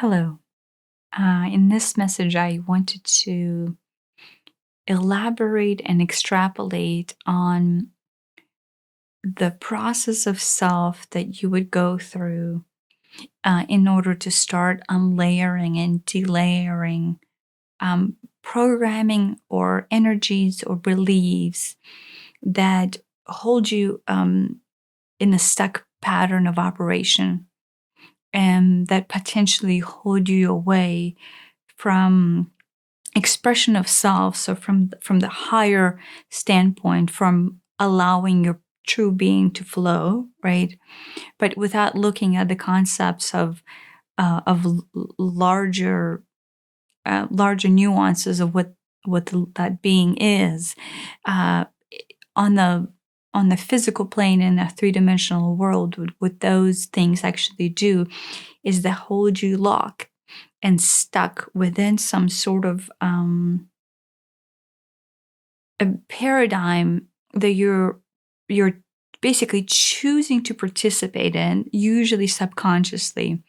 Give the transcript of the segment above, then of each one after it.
Hello. In this message, I wanted to elaborate and extrapolate on the process of self that you would go through in order to start unlayering and delayering programming or energies or beliefs that hold you in a stuck pattern of operation and that potentially hold you away from expression of self, so from the higher standpoint, from allowing your true being to flow, right, but without looking at the concepts of larger nuances of that being is uh, on the physical plane in a three-dimensional world. What those things actually do is they hold you locked and stuck within some sort of a paradigm that you're basically choosing to participate in, usually subconsciously.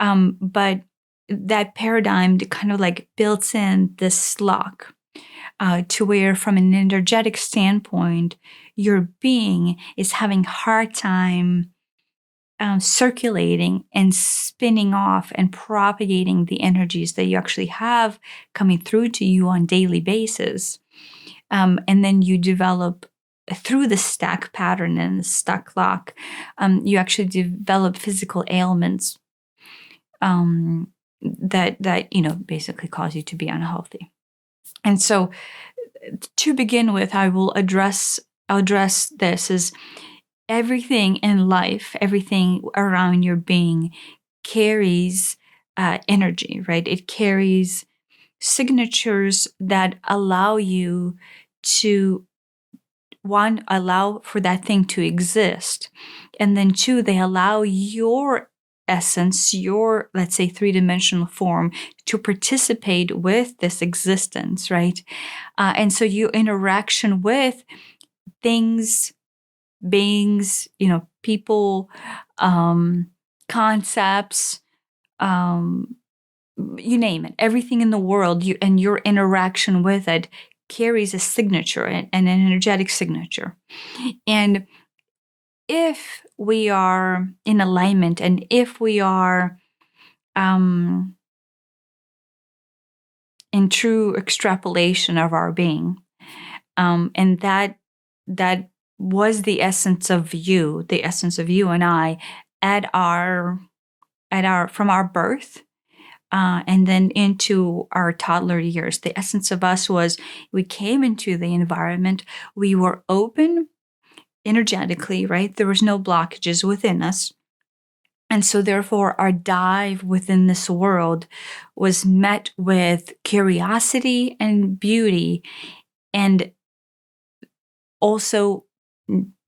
But that paradigm kind of like builds in this lock to where, from an energetic standpoint, your being is having hard time circulating and spinning off and propagating the energies that you actually have coming through to you on daily basis. And then you develop through the stack pattern and the stuck lock, you actually develop physical ailments that basically cause you to be unhealthy. And so, to begin with, I will address this as everything in life, everything around your being carries energy, right? It carries signatures that allow you to, one, allow for that thing to exist. And then two, they allow your essence, your, let's say, three-dimensional form to participate with this existence, right? And so your interaction with things, beings, people, concepts, you name it, everything in the world, and your interaction with it carries a signature, an energetic signature. And if we are in alignment, and if we are in true extrapolation of our being, and that was the essence of you, and I, at our from our birth, and then into our toddler years. The essence of us was, we came into the environment, we were open energetically, right? There was no blockages within us. And so therefore our dive within this world was met with curiosity and beauty, and also,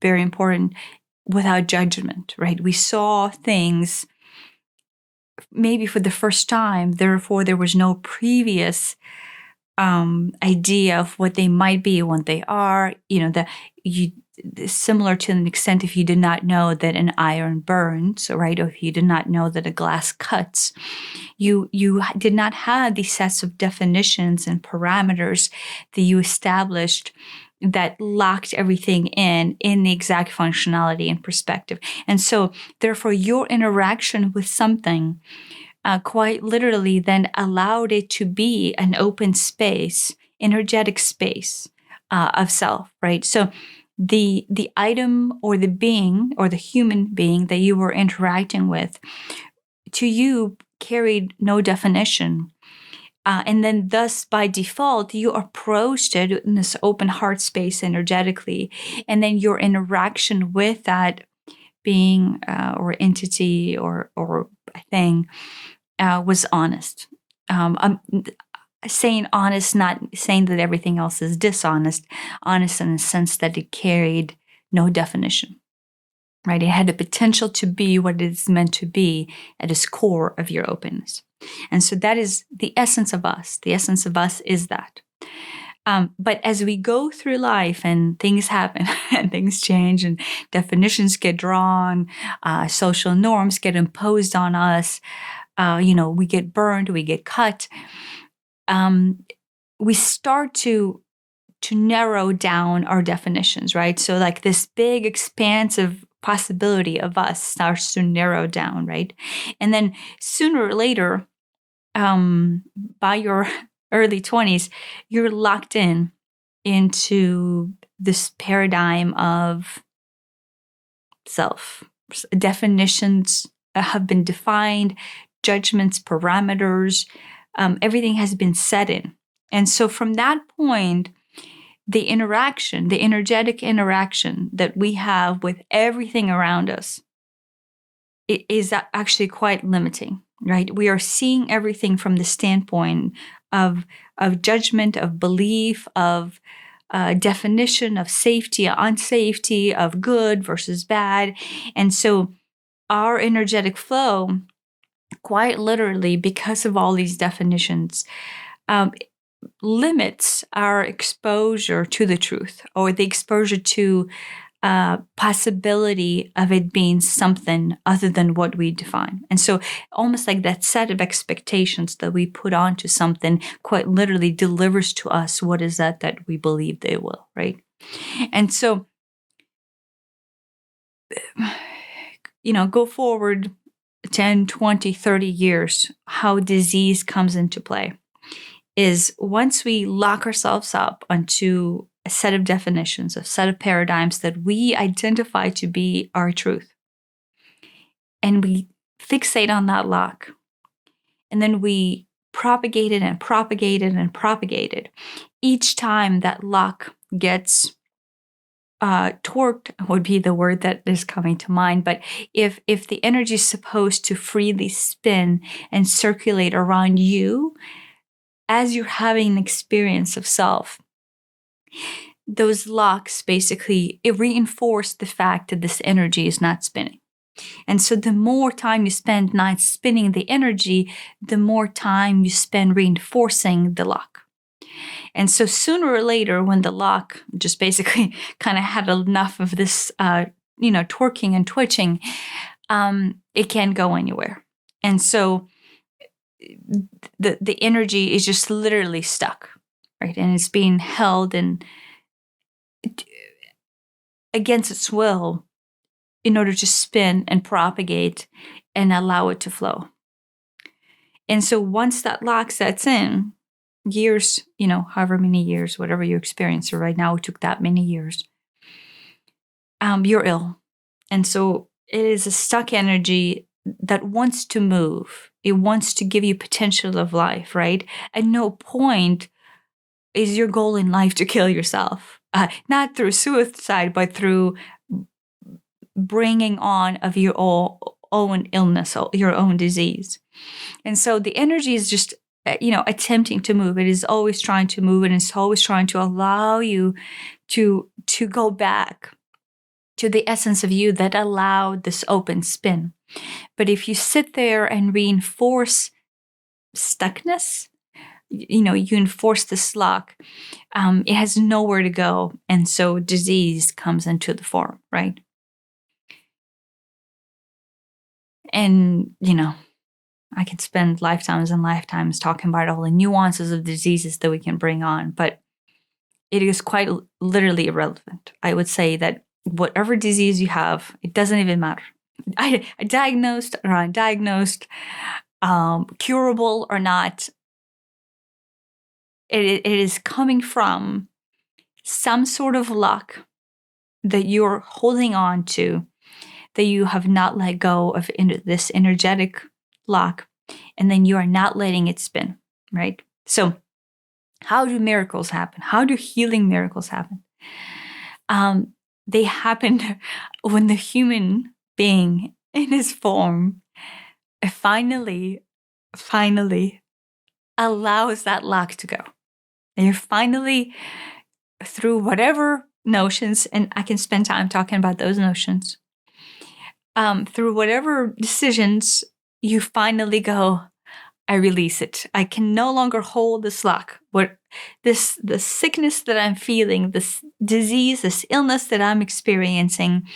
very important, without judgment, right? We saw things maybe for the first time, therefore there was no previous idea of what they might be, what they are. Similar to an extent, if you did not know that an iron burns, right, or if you did not know that a glass cuts, you did not have these sets of definitions and parameters that you established that locked everything in the exact functionality and perspective. And so, therefore, your interaction with something quite literally then allowed it to be an open space, energetic space of self, right? So the item or the being or the human being that you were interacting with, to you, carried no definition. And then thus, by default, you approached it in this open heart space energetically. And then your interaction with that being or entity or thing was honest. I'm saying honest, not saying that everything else is dishonest, honest in the sense that it carried no definition, right? It had the potential to be what it is meant to be at its core of your openness. And so that is the essence of us. The essence of us is that. But as we go through life and things happen and things change and definitions get drawn, social norms get imposed on us, we get burned, we get cut, we start to narrow down our definitions, right? So like this big expansive possibility of us starts to narrow down, right? And then sooner or later, by your early 20s, you're locked into this paradigm of self. Definitions have been defined, judgments, parameters, everything has been set in. And so from that point, the interaction, the energetic interaction that we have with everything around us, it is actually quite limiting, right? We are seeing everything from the standpoint of judgment, of belief, of definition, of safety, unsafety, of good versus bad. And so our energetic flow, quite literally, because of all these definitions, limits our exposure to the truth, or the exposure to possibility of it being something other than what we define. And so almost like that set of expectations that we put onto something quite literally delivers to us what is that we believe they will, right? And so, go forward 10, 20, 30 years, how disease comes into play is once we lock ourselves up onto a set of definitions, a set of paradigms that we identify to be our truth, and we fixate on that lock, and then we propagate it and propagate it and propagate it. Each time that lock gets torqued would be the word that is coming to mind. But if the energy is supposed to freely spin and circulate around you as you're having an experience of self, those locks basically reinforce the fact that this energy is not spinning. And so the more time you spend not spinning the energy, the more time you spend reinforcing the lock. And so sooner or later, when the lock just basically kind of had enough of this, twerking and twitching, it can't go anywhere. And so the energy is just literally stuck, right? And it's being held and against its will in order to spin and propagate and allow it to flow. And so once that lock sets in, years, however many years, whatever you experience, or right now it took that many years, you're ill. And so it is a stuck energy that wants to move. It wants to give you potential of life, right? At no point is your goal in life to kill yourself. Not through suicide, but through bringing on of your own illness, or your own disease. And so the energy is just, attempting to move. It is always trying to move, and it's always trying to allow you to go back to the essence of you that allowed this open spin. But if you sit there and reinforce stuckness, you enforce this lock, it has nowhere to go. And so disease comes into the form, right? And, I could spend lifetimes and lifetimes talking about all the nuances of diseases that we can bring on, but it is quite literally irrelevant. I would say that whatever disease you have, it doesn't even matter. Diagnosed or undiagnosed, curable or not, it is coming from some sort of luck that you're holding on to, that you have not let go of this energetic lock, and then you are not letting it spin, right? So how do miracles happen? How do healing miracles happen? They happen when the human being in his form finally allows that lock to go. And you're finally, through whatever notions, and I can spend time talking about those notions, through whatever decisions, you finally go, I release it. I can no longer hold this lock. The sickness that I'm feeling, this disease, this illness that I'm experiencing,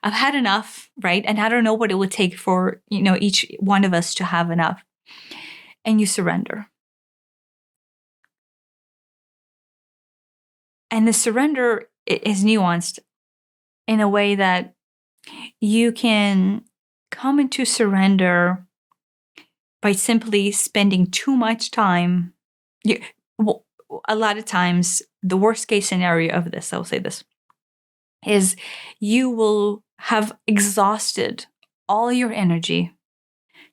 I've had enough, right? And I don't know what it would take for, each one of us to have enough. And you surrender. And the surrender is nuanced in a way that you can come into surrender by simply spending too much time. A lot of times, the worst case scenario of this, I'll say this, is you will have exhausted all your energy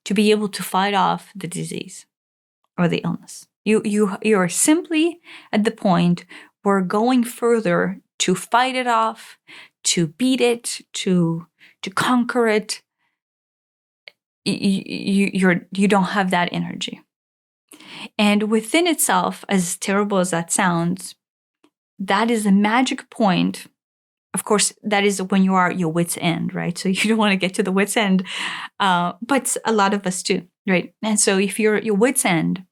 to be able to fight off the disease or the illness. You are simply at the point where going further to fight it off, to beat it, to conquer it, you don't have that energy. And within itself, as terrible as that sounds, that is a magic point. Of course, that is when you are at your wit's end, right? So you don't want to get to the wit's end, but a lot of us do, right? And so if you're at your wit's end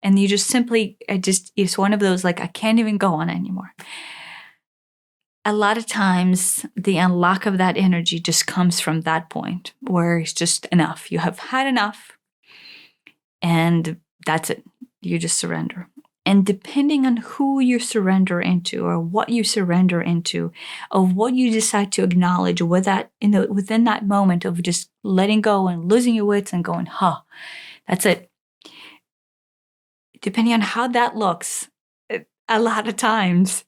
and you just simply, it's one of those like, I can't even go on anymore. A lot of times the unlock of that energy just comes from that point where it's just enough. You have had enough and that's it. You just surrender. And depending on who you surrender into or what you surrender into, of what you decide to acknowledge with that, within that moment of just letting go and losing your wits and going, that's it. Depending on how that looks, a lot of times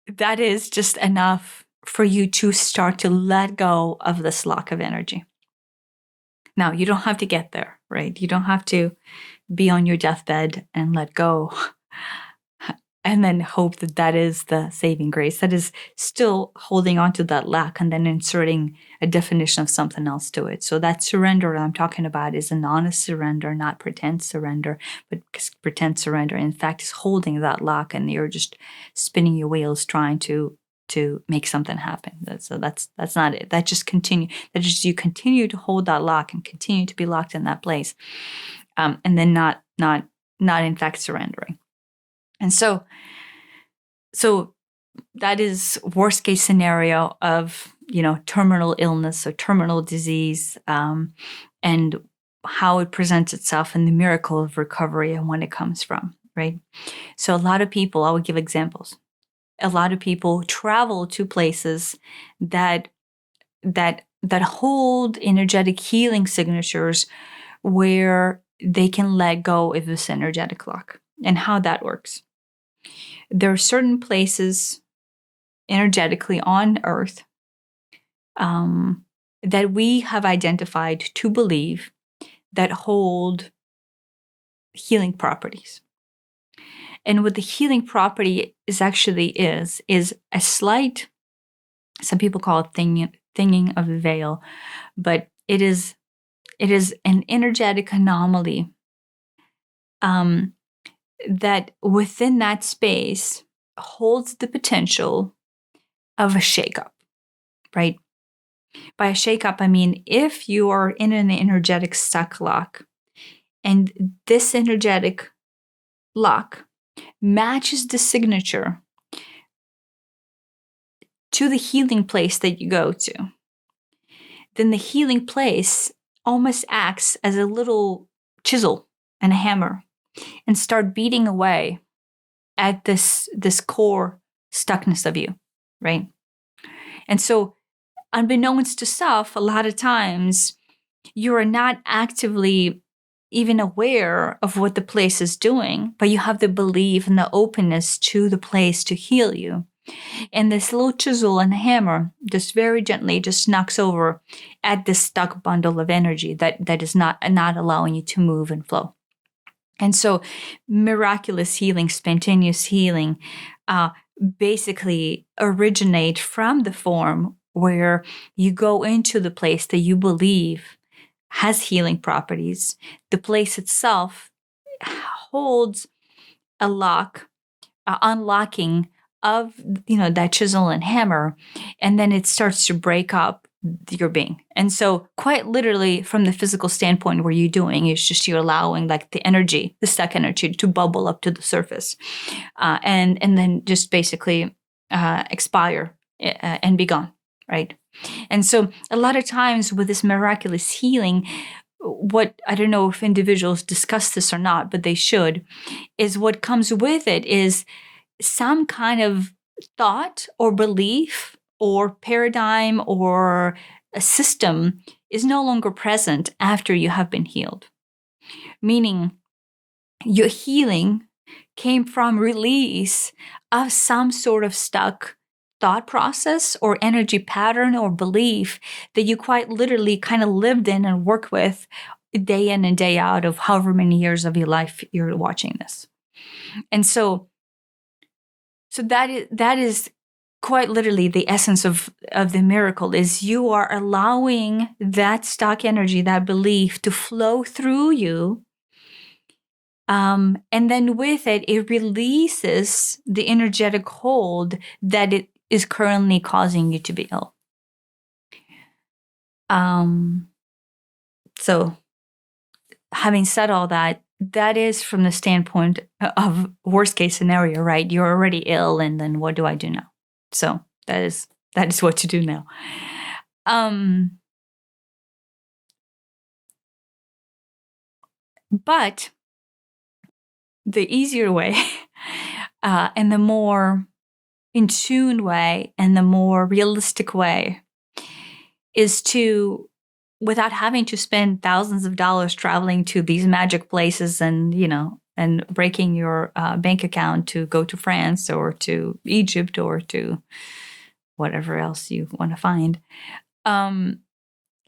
that is just enough for you to start to let go of this lock of energy. Now, you don't have to get there, right? You don't have to be on your deathbed and let go and then hope that that is the saving grace. That is still holding on to that lack and then inserting a definition of something else to it. So that surrender I'm talking about is an honest surrender, not pretend surrender, but pretend surrender, in fact, is holding that lock and you're just spinning your wheels trying to make something happen. So that's not it. That just you continue to hold that lock and continue to be locked in that place. And then not in fact surrendering. And so that is worst case scenario of, terminal illness or terminal disease, and how it presents itself in the miracle of recovery and when it comes from, right? So a lot of people, I will give examples. A lot of people travel to places that hold energetic healing signatures where they can let go of this energetic lock. And how that works. There are certain places energetically on Earth that we have identified to believe that hold healing properties. And what the healing property is a slight, some people call it thinning of the veil, but it is an energetic anomaly that within that space holds the potential of a shakeup, right? By a shakeup, I mean, if you are in an energetic stuck lock and this energetic lock matches the signature to the healing place that you go to, then the healing place almost acts as a little chisel and a hammer and start beating away at this core stuckness of you, right? And so unbeknownst to self, a lot of times you are not actively even aware of what the place is doing, but you have the belief and the openness to the place to heal you. And this little chisel and hammer just very gently just knocks over at this stuck bundle of energy that is not allowing you to move and flow. And so miraculous healing, spontaneous healing, basically originate from the form where you go into the place that you believe has healing properties. The place itself holds a lock, unlocking of that chisel and hammer, and then it starts to break up your being. And so quite literally from the physical standpoint, what you're doing is just you're allowing like the energy, the stuck energy to bubble up to the surface, and then just basically expire and be gone, right? And so a lot of times with this miraculous healing, what I don't know if individuals discuss this or not, but they should, is what comes with it is some kind of thought or belief or paradigm or a system is no longer present after you have been healed. Meaning your healing came from release of some sort of stuck thought process or energy pattern or belief that you quite literally kind of lived in and worked with day in and day out of however many years of your life you're watching this. And so that is quite literally the essence of the miracle is you are allowing that stock energy, that belief to flow through you. And then with it, it releases the energetic hold that it is currently causing you to be ill. So having said all that, that is from the standpoint of worst case scenario, right? You're already ill, and then what do I do now? So that is what to do now. But the easier way, and the more in tune way, and the more realistic way, is to, without having to spend thousands of dollars traveling to these magic places and, and breaking your bank account to go to France or to Egypt or to whatever else you want to find,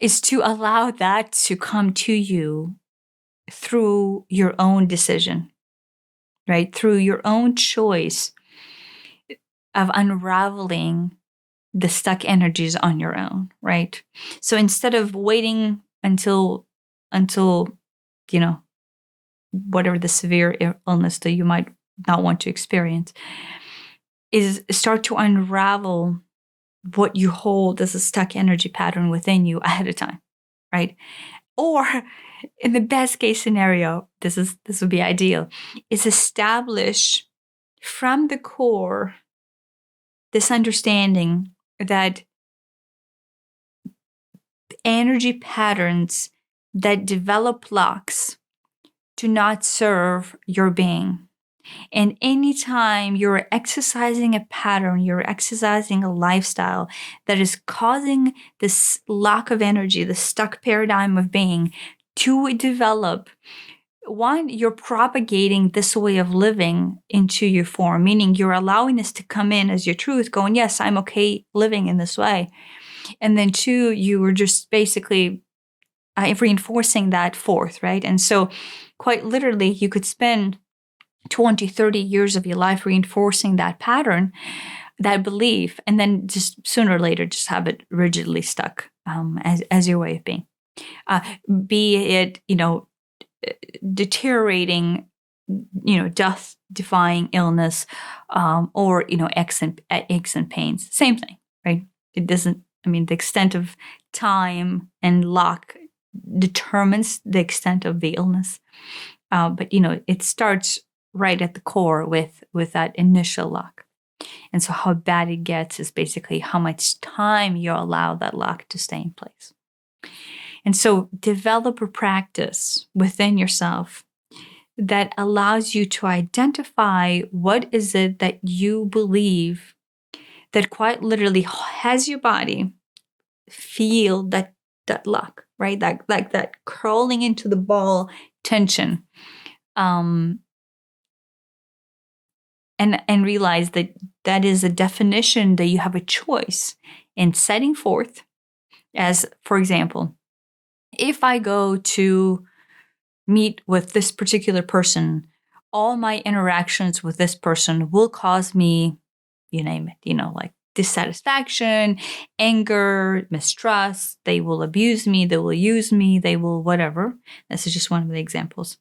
is to allow that to come to you through your own decision, right? Through your own choice of unraveling the stuck energies on your own, right? So instead of waiting until whatever the severe illness that you might not want to experience, is start to unravel what you hold as a stuck energy pattern within you ahead of time, right? Or in the best case scenario, this would be ideal, is establish from the core this understanding that energy patterns that develop blocks do not serve your being. And anytime you're exercising a pattern, you're exercising a lifestyle that is causing this lack of energy, the stuck paradigm of being to develop, one, you're propagating this way of living into your form, meaning you're allowing this to come in as your truth, going, yes, I'm okay living in this way. And then two, you were just basically reinforcing that forth, right? And so quite literally, you could spend 20, 30 years of your life reinforcing that pattern, that belief, and then just sooner or later just have it rigidly stuck as your way of being. Be it, deteriorating, death-defying illness, or, aches and pains. Same thing, right? It doesn't, the extent of time and luck determines the extent of the illness. But, it starts right at the core with that initial lock. And so how bad it gets is basically how much time you allow that lock to stay in place. And so develop a practice within yourself that allows you to identify what is it that you believe that quite literally has your body feel that lock, right? That curling into the ball tension. And realize that is a definition that you have a choice in setting forth. As, for example, if I go to meet with this particular person, all my interactions with this person will cause me, you name it, like dissatisfaction, anger, mistrust. They will abuse me. They will use me. They will whatever. This is just one of the examples.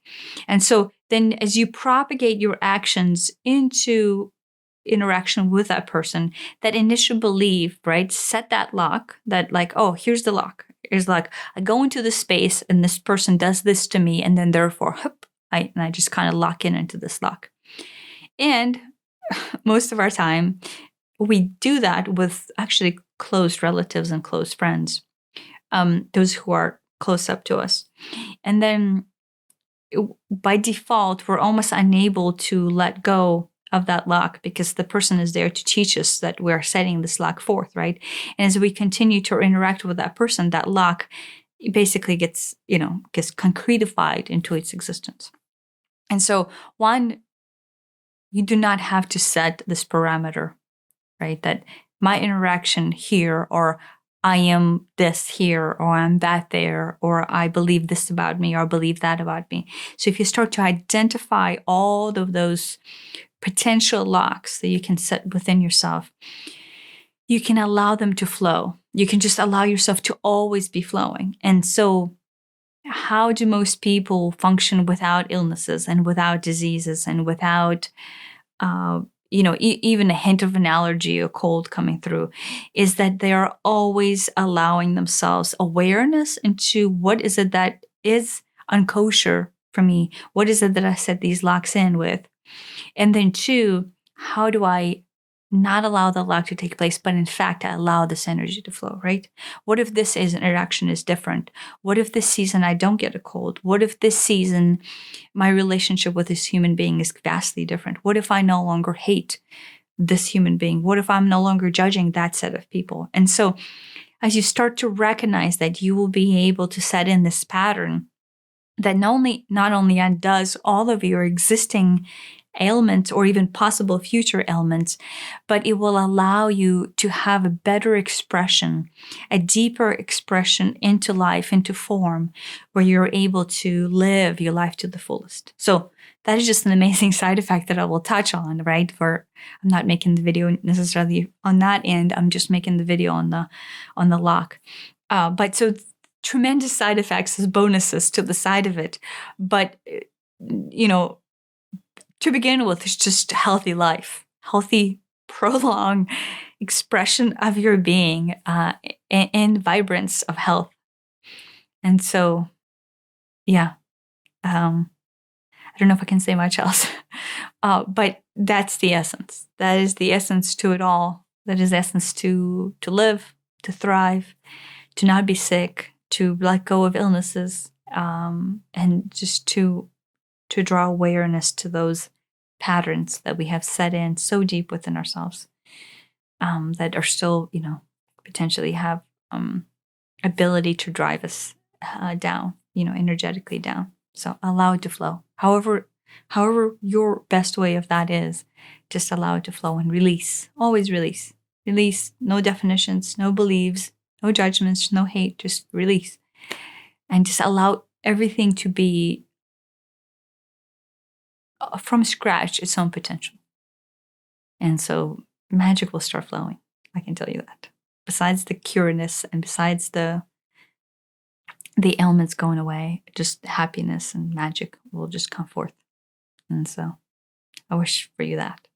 And so then as you propagate your actions into interaction with that person, that initial belief, right? Set that lock, that like, oh, here's the lock. It's like, I go into this space and this person does this to me, and then therefore, hup, I just kind of lock in into this lock. And most of our time, we do that with actually close relatives and close friends, those who are close up to us. And then by default, we're almost unable to let go of that lock because the person is there to teach us that we're setting this lock forth, right? And as we continue to interact with that person, that lock basically gets concretified into its existence. And so, one, you do not have to set this parameter, right? That my interaction here, or I am this here, or I'm that there, or I believe this about me, or believe that about me. So if you start to identify all of those potential locks that you can set within yourself, you can allow them to flow. You can just allow yourself to always be flowing. And so how do most people function without illnesses and without diseases and without even a hint of an allergy or cold coming through, is that they are always allowing themselves awareness into what is it that is unkosher for me? What is it that I set these locks in with? And then two, how do I not allow the lock to take place, but in fact, I allow this energy to flow, right? What if this interaction is different? What if this season I don't get a cold? What if this season my relationship with this human being is vastly different? What if I no longer hate this human being? What if I'm no longer judging that set of people? And so as you start to recognize that, you will be able to set in this pattern that not only undoes all of your existing ailments or even possible future ailments, but it will allow you to have a better expression, a deeper expression into life, into form, where you're able to live your life to the fullest. So that is just an amazing side effect that I will touch on, right? I'm not making the video necessarily on that end. I'm just making the video on the lock. But so tremendous side effects as bonuses to the side of it. But, to begin with, it's just healthy life, healthy, prolonged expression of your being, and vibrance of health. And so, yeah, I don't know if I can say much else, but that's the essence. That is the essence to it all. That is essence to live, to thrive, to not be sick, to let go of illnesses, and just to draw awareness to those patterns that we have set in so deep within ourselves, that are still, potentially have ability to drive us down, energetically down. So allow it to flow. However your best way of that is, just allow it to flow and release. Always release. Release. No definitions, no beliefs, no judgments, no hate. Just release. And just allow everything to be from scratch its own potential. And so magic will start flowing. I can tell you that. Besides the cureness and besides the ailments going away, just happiness and magic will just come forth. And so I wish for you that.